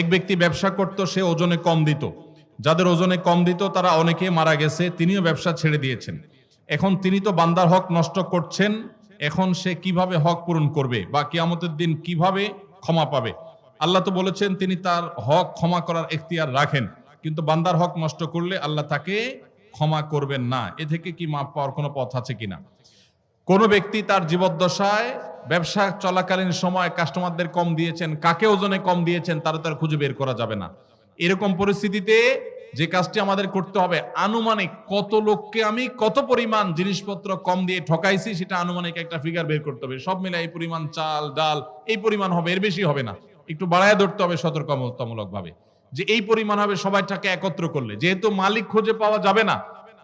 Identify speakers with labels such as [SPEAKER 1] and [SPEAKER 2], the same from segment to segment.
[SPEAKER 1] এক ব্যক্তি ব্যবসা করত, সে ওজনে কম দিত। যাদের ওজনে কম দিত তারা অনেকে মারা গেছে, তিনিও ব্যবসা ছেড়ে দিয়েছেন। এখন তিনি তো বান্দার হক নষ্ট করছেন। এখন সে কিভাবে হক পূরণ করবে বা কিয়ামতের দিন কিভাবে ক্ষমা পাবে? আল্লাহ তো বলেছেন তিনি তার হক ক্ষমা করার এখতিয়ার রাখেন, কিন্তু বান্দার হক নষ্ট করলে আল্লাহ তাকে ক্ষমা করবেন না। এ থেকে কি মাপ পাওয়ার কোনো পথ আছে কিনা? কোন ব্যক্তি তার জীবদ্দশায় ব্যবসা চলাকালীন সময় কাস্টমারদের কম দিয়েছেন, কাকে ওজনে কম দিয়েছেন তারা তার খুঁজে বের করা যাবে না। এরকম পরিস্থিতিতে যে কাজটি আমাদের করতে হবে, আনুমানিক কত লোককে আমি কত পরিমাণ জিনিসপত্র কম দিয়ে ঠকাইছি সেটা আনুমানিক একটা ফিগার বের করতে হবে। সব মিলে এই পরিমাণ চাল ডাল এই পরিমাণ হবে, এর বেশি হবে না। একটু বাড়ায় ধরতে হবে সতর্কতামূলক ভাবে যে এই পরিমাণ হবে, সবাই টাকা একত্র করলে। যেহেতু মালিক খুঁজে পাওয়া যাবে না,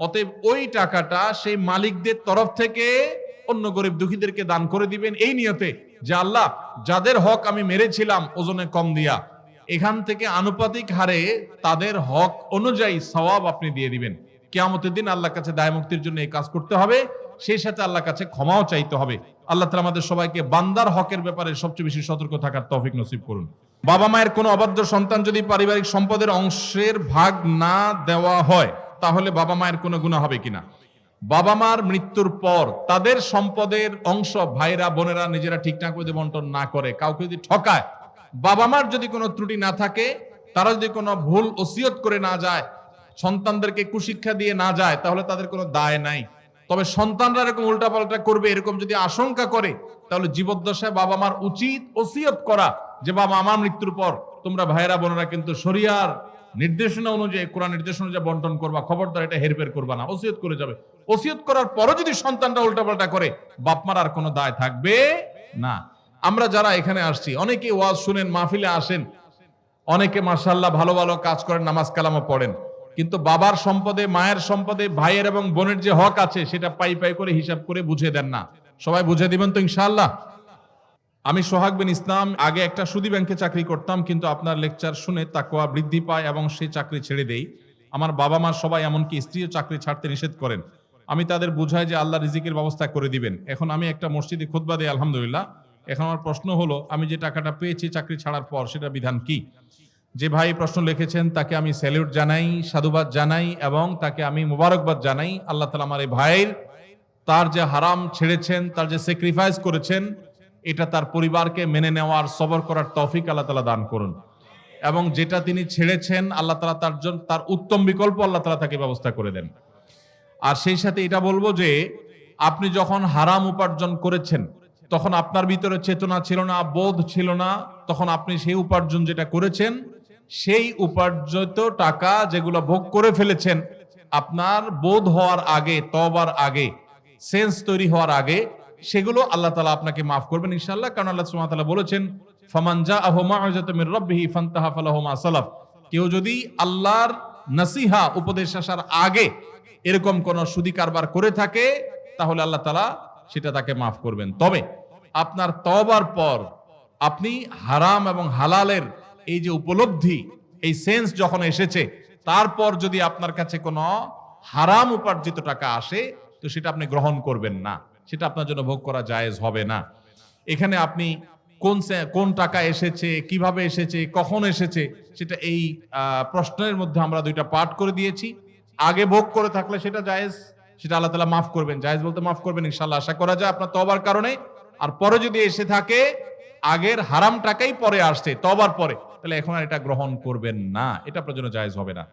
[SPEAKER 1] অতএব ওই টাকাটা সেই মালিকদের তরফ থেকে অন্য গরিব দুঃখীদেরকে দান করে দিবেন, এই নিয়তে যে আল্লাহ যাদের হক আমি মেরেছিলাম ওজনে কম দিয়া, এখান থেকে আনুপাতিক হারে তাদের হক অনুযায়ী সওয়াব আপনি দিয়ে দিবেন। কিয়ামতের দিন আল্লাহর কাছে দায় মুক্তির জন্য এই কাজ করতে হবে, সেই সাথে আল্লাহর কাছে ক্ষমাও চাইতে হবে। আল্লাহ তাআলা আমাদের সবাইকে বান্দার হকের ব্যাপারে সবচেয়ে বেশি সতর্ক থাকার তৌফিক নসিব করুন। বাবা মায়ের কোনো অবাধ্য সন্তান যদি পারিবারিক সম্পদের অংশের ভাগ না দেওয়া হয় তাহলে বাবা মায়ের কোনো গুনাহ হবে কিনা? বাবা মার মৃত্যুর পর তাদের সম্পদের অংশ ভাইরা বোনেরা নিজেরা ঠিকঠাক করে বন্টন না করে, কাউকে যদি ঠকায়, বাবা মার যদি কোনো ত্রুটি না থাকে, তারা যদি কোনো ভুল ওসিয়ত করে না যায়, সন্তানদেরকে কুশিক্ষা দিয়ে না যায়, তাহলে তাদের কোনো দায় নাই। তবে সন্তানরা এরকম উল্টাপাল্টা করবে এরকম যদি আশঙ্কা করে, তাহলে জীবদ্দশায় বাবা মার উচিত ওসিয়ত করা যে বাবা আমার মৃত্যুর পর তোমরা ভাইয়েরা বোনেরা কিন্তু শরিয়ার নির্দেশনা অনুযায়ী, কোরআন নির্দেশনা অনুযায়ী বন্টন করবা, খবরদার এটা হেরফের করবা না, ওসিয়ত করে যাবে। ওসিয়ত করার পরও যদি সন্তানরা উল্টাপাল্টা করে, বাপমার আর কোনো দায় থাকবে না। আমরা যারা এখানে আসছি অনেকে ওয়াজ শুনেন, মাহফিলে আসেন, অনেকে মাশাআল্লাহ ভালো ভালো কাজ করেন, নামাজ কালামও পড়েন, কিন্তু বাবার সম্পদে মায়ের সম্পদে ভাইয়ের এবং বোনের যে হক আছে সেটা পাই পাই করে হিসাব করে বুঝিয়ে দেন না। সবাই বুঝে দিবেন তো ইনশাআল্লাহ? আমি সোহাগ বিন ইসলাম, আগে একটা সুদী ব্যাংকে চাকরি করতাম, কিন্তু আপনার লেকচার শুনে তাকওয়া বৃদ্ধি পায় এবং সেই চাকরি ছেড়ে দেই। আমার বাবা মা সবাই, এমনকি স্ত্রীও চাকরি ছাড়তে নিষেধ করেন। আমি তাদের বুঝাই যে আল্লাহ রিজিকের ব্যবস্থা করে দিবেন। এখন আমি একটা মসজিদে খুতবা দিই আলহামদুলিল্লাহ। এখন আমার প্রশ্ন হলো, আমি যে টাকাটা পেয়েছি চাকরি ছাড়ার পর সেটা বিধান কি? যে ভাই প্রশ্ন লিখেছেন তাকে আমি স্যালিউট জানাই, সাধুবাদ জানাই এবং তাকে আমি মুবারকবাদ জানাই। আল্লাহ তাআলা আমার এই ভাইয়ের, তার যে হারাম ছেড়েছেন, তার যে স্যাক্রিফাইস করেছেন, এটা তার পরিবারকে মেনে নেওয়ার, সবর করার তৌফিক আল্লাহ তাআলা দান করুন। এবং যেটা তিনি ছেড়েছেন আল্লাহ তাআলা তার জন্য তার উত্তম বিকল্প আল্লাহ তাআলা তাকে ব্যবস্থা করে দেন। আর সেই সাথে এটা বলবো যে আপনি যখন হারাম উপার্জন করেছেন তখন আপনার ভিতরে চেতনা ছিল না, বোধ ছিল না, তখন আপনি সেই উপার্জন যেটা করেছেন, সেই উপার্জিত টাকা যেগুলো ভোগ করে ফেলেছেন, আপনার বোধ হওয়ার আগে, তওবার আগে, সেন্স তৈরি হওয়ার আগে, সেগুলো আল্লাহ তাআলা আপনাকে মাফ করবেন ইনশাআল্লাহ। কারণ আল্লাহ সুবহানাহু ওয়া তাআলা বলেছেন, ফামান জাআহু মাউযাতুম মির রাব্বিহি ফান্তাহা ফালাহু মা সালাফ। কেউ যদি আল্লাহর নসিহা উপদেশ আসার আগে এরকম কোন সুদী কারবার করে থাকে তাহলে আল্লাহ তাআলা সেটা তাকে মাফ করবেন। তবে আপনার তওবার পর আপনি হারাম এবং হালালের এই যে উপলব্ধি, এই সেন্স যখন এসেছে, তারপর যদি আপনার কাছে কোনো হারাম উপার্জিত টাকা আসে তো সেটা আপনি গ্রহণ করবেন না, সেটা আপনার জন্য ভোগ করা জায়েজ হবে না। এখানে আপনি কোন টাকা এসেছে, কিভাবে এসেছে, কখন এসেছে, সেটা এই প্রশ্নের মধ্যে আমরা দুইটা পার্ট করে দিয়েছি। আগে ভোগ করে থাকলে সেটা জায়েজ, সেটা আল্লাহ তাআলা মাফ করবেন, জায়েজ বলতে মাফ করবেন ইনশাআল্লাহ, আশা করা যায় আপনার তওবার কারণে। আর পরে যদি এসে থাকে আগের হারাম টাকাই পরে আসছে তওবার পরে, তাহলে এখন আর এটা গ্রহণ করবেন না, এটা আপনার জন্য জায়েজ হবে না।